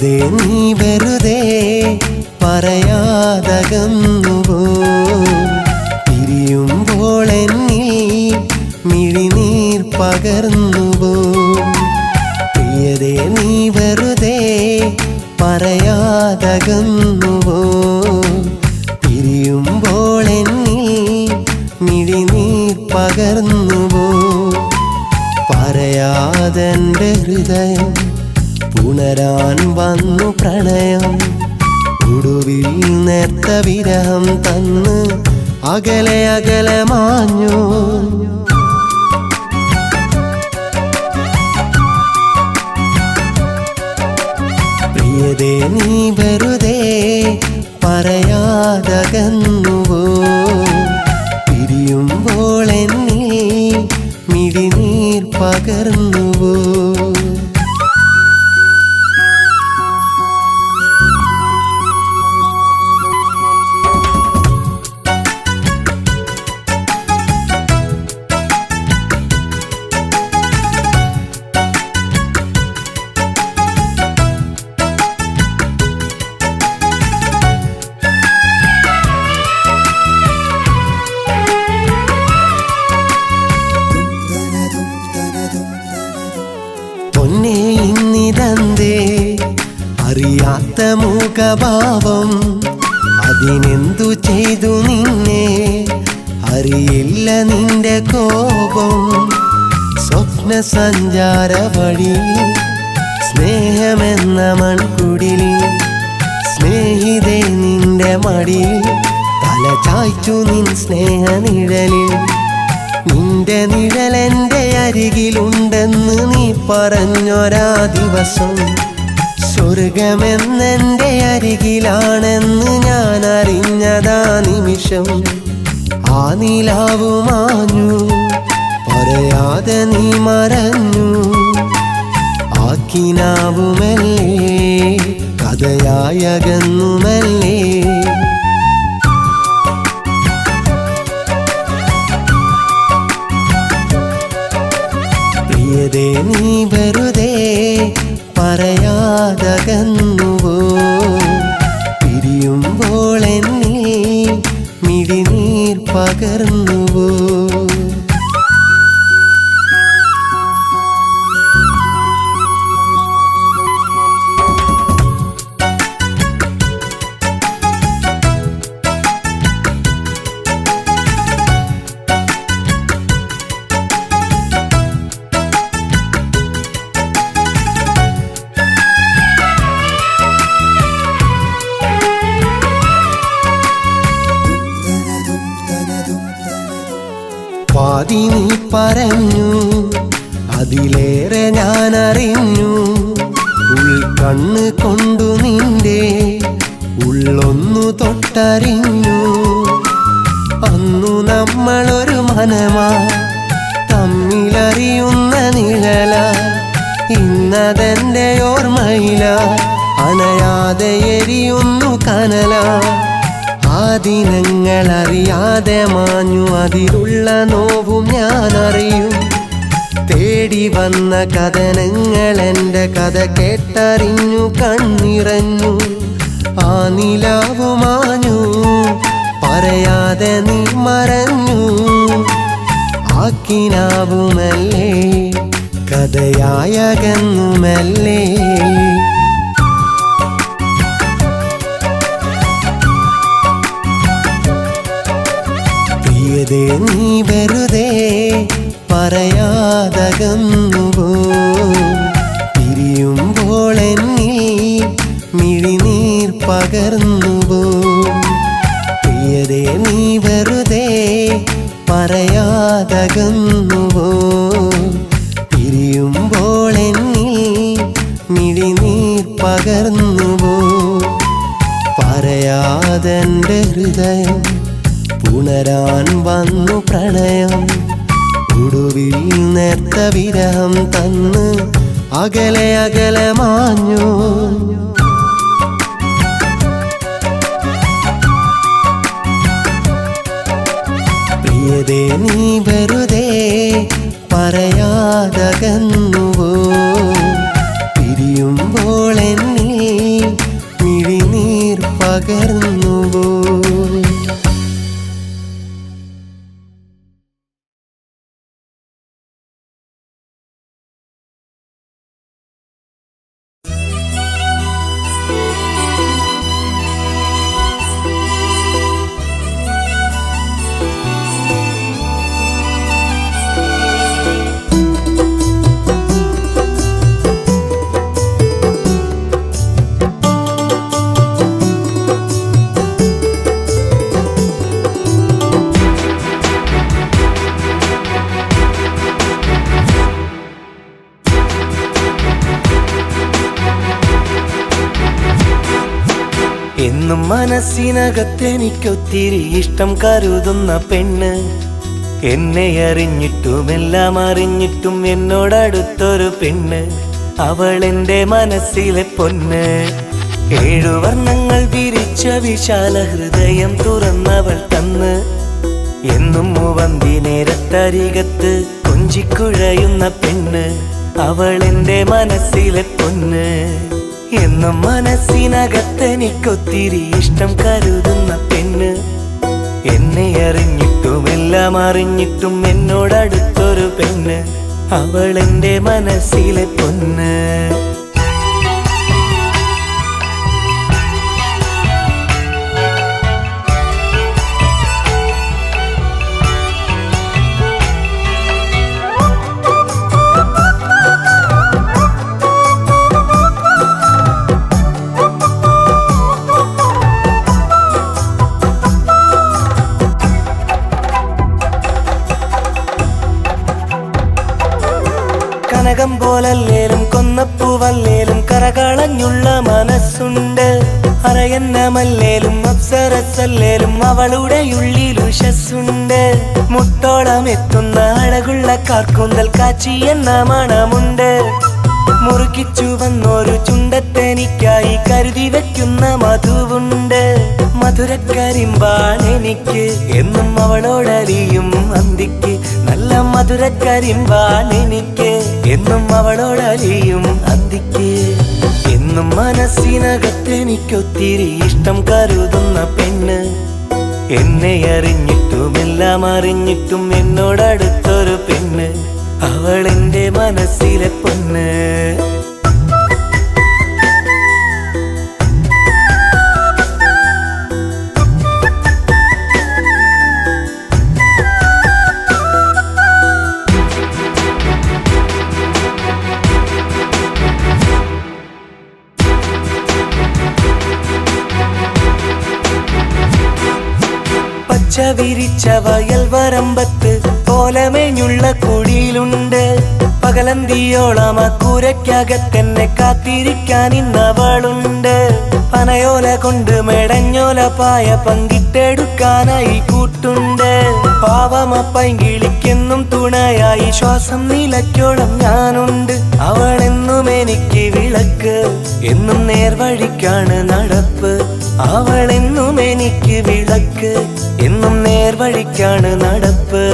പ്രിയതേ നീ വെറുതെ പറയാതകന്നുവോ പിരിയുമ്പോൾ എന്നിൽ മിഴിനീർ പകർന്നുവോ പ്രിയതേ നീ വെറുതെ പറയാതകന്നുവോ പിരിയുമ്പോൾ എന്നിൽ മിഴിനീർ പകർന്നുവോ പറയാതെൻ്റെ ഹൃദയം പുണരാൻ വന്നു പ്രണയം ഒടുവിൽ നേർത്ത വിരഹം തന്ന് അകലെ അകലെ മാഞ്ഞു പ്രിയതേ നീ വെറുതെ പറയാതകന്നുവോ പിരിയുമ്പോൾ എന്നിൽ മിഴിനീർ പകർന്നുവോ പൊന്നേ ഇന്നിതന്തേ അറിയാത്ത മുഖഭാവം അതിനെന്തു ചെയ്തു നിന്നെ അറിയില്ല നിന്റെ കോപം സ്വപ്ന സഞ്ചാര വഴി സ്നേഹമെന്ന മൺകുടിൽ സ്നേഹിതേ നിന്റെ മടിയിൽ തല ചായ്ച്ചു നിൻ സ്നേഹനിഴലിൽ നിന്റെ നിഴലെൻ്റെ അരികിലുണ്ടെന്ന് നീ പറഞ്ഞൊരാ ദിവസം സ്വർഗമെന്നെൻ്റെ അരികിലാണെന്ന് ഞാൻ അറിഞ്ഞതാ നിമിഷം ആ നിലാവു മാഞ്ഞു പറയാതെ നീ മറഞ്ഞു ആ കിനാവുമല്ലേ കഥയായകന്നുമല്ലേ പ്രിയതേ നീ വെറുതെ പറയാതകന്നുവോ പിരിയുമ്പോൾ എന്നിൽ മിഴിനീർ പകർന്നുവോ പാതി നീ പറഞ്ഞു അതിലേറെ ഞാൻ അറിഞ്ഞു ഉൾക്കണ്ണ് കൊണ്ടു നിന്റെ ഉള്ളൊന്നു തൊട്ടറിഞ്ഞു അന്നു നമ്മളൊരു മനമാ തമ്മിലറിയുന്ന നിഴല ഇന്നതെൻ്റെ ഓർമ്മയില അണയാതെ എരിയുന്നു കനല ആ ദിനങ്ങളറിയാതെ മാഞ്ഞു അതിലുള്ള നോവും ഞാനറിയും തേടി വന്ന കഥനങ്ങൾ എൻ്റെ കഥ കേട്ടറിഞ്ഞു കണ്ണിറഞ്ഞു ആ നിലാവു മാഞ്ഞു പറയാതെ നീ മറഞ്ഞു ആ കിനാവുമല്ലേ കഥയായകന്നുമല്ലേ പ്രിയതേ നീ വെറുതെ പറയാതകന്നുവോ പിരിയുമ്പോൾ എന്നിൽ മിഴിനീർ പകർന്നുവോ പ്രിയതേ നീ വെറുതെ പറയാതകന്നുവോ പിരിയുമ്പോൾ എന്നിൽ മിഴിനീർ പകർന്നുവോ പറയാതെൻ്റെ ഹൃദയം പുണരാൻ വന്നു പ്രണയം ഒടുവിൽ നേർത്ത വിരഹം തന്ന് അകലെ അകലെ മാഞ്ഞു പ്രിയതേ നീ വെറുതെ പറയാതകന്നുവോ പിരിയുമ്പോൾ എന്നിൽ പകർന്നുവോ? എന്നും മനസ്സിനകത്തെനിക്കൊത്തിരി ഇഷ്ടം കരുതുന്ന പെണ്ണ്, എന്നെ അറിഞ്ഞിട്ടും എല്ലാം അറിഞ്ഞിട്ടും എന്നോടടുത്തൊരു പെണ്ണ്, അവൾ എൻ്റെ മനസ്സിലെ പൊന്ന്. 7 വർണ്ണങ്ങൾ വിരിച്ച വിശാല ഹൃദയം തുറന്നവൾ തന്ന്, എന്നും മൂവന്തി നേരത്തരികത്ത് കൊഞ്ചിക്കുഴയുന്ന പെണ്ണ്, അവൾ എൻ്റെ മനസ്സിലെ പൊന്ന്. എന്നും മനസ്സിനകത്തെനിക്കൊത്തിരി ഇഷ്ടം കരുതുന്ന പെണ്ണ്, എന്നെ അറിഞ്ഞിട്ടും എല്ലാം അറിഞ്ഞിട്ടും എന്നോടടുത്തൊരു പെണ്ണ്, അവൾ എൻ്റെ മനസ്സിലെ പൊന്ന്. കനകം പോലല്ലേലും കൊന്നപ്പൂവല്ലേലും കരകളഞ്ഞുള്ള മനസ്സുണ്ട്, അരയന്നമല്ലേലും അപ്സരസല്ലേലും അവളുടെ ഉള്ളിൽ ഉഷസ്സുണ്ട്. മുട്ടോളം എത്തുന്ന അഴകുള്ള കാർക്കൂന്തൽ കാച്ചി എന്ന മണമുണ്ട്, മുറുകിച്ചു വന്നൊരു ചുണ്ടത്തെനിക്കായി കരുതി വെക്കുന്ന മധുവുണ്ട്. മധുരക്കരിമ്പാണെനിക്ക് എന്നും അവളോടലിയും അന്തിക്ക്, നല്ല മധുരക്കരിമ്പാണെനിക്ക് എന്നും അവളോടലിയും അന്തിക്ക്. എന്നും മനസ്സിനകത്തെനിക്കൊത്തിരി ഇഷ്ടം കരുതുന്ന പെണ്ണ്, എന്നെ അറിഞ്ഞിട്ടും എല്ലാം അറിഞ്ഞിട്ടും എന്നോടടുത്തൊരു പെണ്ണ്, അവൾ എൻ്റെ മനസ്സിലെ പൊന്ന്. പച്ച വിരിച്ച വയൽ വരമ്പത്ത് കോലമേഞ്ഞുള്ള കുടിയിലുണ്ട്, പകലന്തിയോളം ആ കൂരയ്ക്കകത്തെന്നെ കാത്തിരിക്കാൻ ഇന്നവളുണ്ട്. പനയോല കൊണ്ട് മെടഞ്ഞോല പായ പങ്കിട്ടെടുക്കാനായി കൂട്ടുണ്ട്, പാവമപ്പൈങ്കിളിക്കെന്നും തുണയായി ശ്വാസം നിലയ്ക്കോളം ഞാനുണ്ട്. അവളെന്നും എനിക്ക് വിളക്ക്, എന്നും നേർവഴിക്കാണ് നടപ്പ്, അവളെന്നും എനിക്ക് വിളക്ക്, എന്നും നേർവഴിക്കാണ് നടപ്പ്.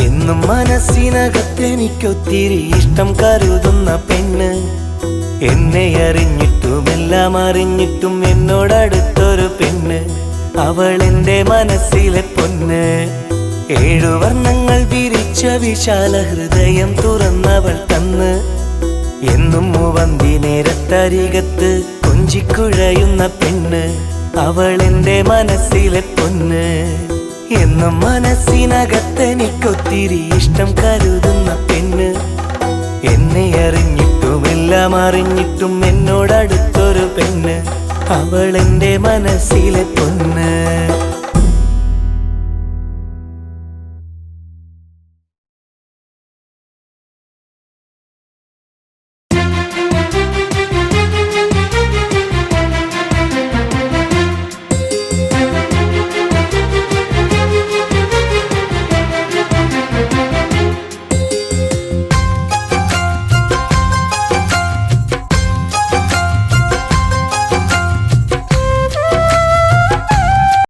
എന്നും മനസ്സിനകത്തെനിക്കൊത്തിരി ഇഷ്ടം കരുതുന്ന പെണ്ണ്, എന്നെ അറിഞ്ഞിട്ടും എല്ലാം അറിഞ്ഞിട്ടും എന്നോടടുത്തൊരു പെണ്ണ്, അവൾ എൻ്റെ മനസ്സിലെ പൊന്ന്. 7 വർണ്ണങ്ങൾ വിരിച്ച വിശാല ഹൃദയം തുറന്നവൾ തന്ന്, എന്നും മൂവന്തി നേരത്തരികത്ത് കൊഞ്ചിക്കുഴയുന്ന പെണ്ണ്, അവൾ എൻ്റെ മനസ്സിലെ പൊന്ന്. എന്നും മനസ്സിനകത്തെനിക്കൊത്തിരി ഇഷ്ടം കരുതുന്ന പെണ്ണ്, എന്നെ അറിഞ്ഞിട്ടും എല്ലാം അറിഞ്ഞിട്ടും എന്നോടടുത്തൊരു പെണ്ണ്, അവൾ എൻ്റെ മനസ്സിലെ പൊന്ന്.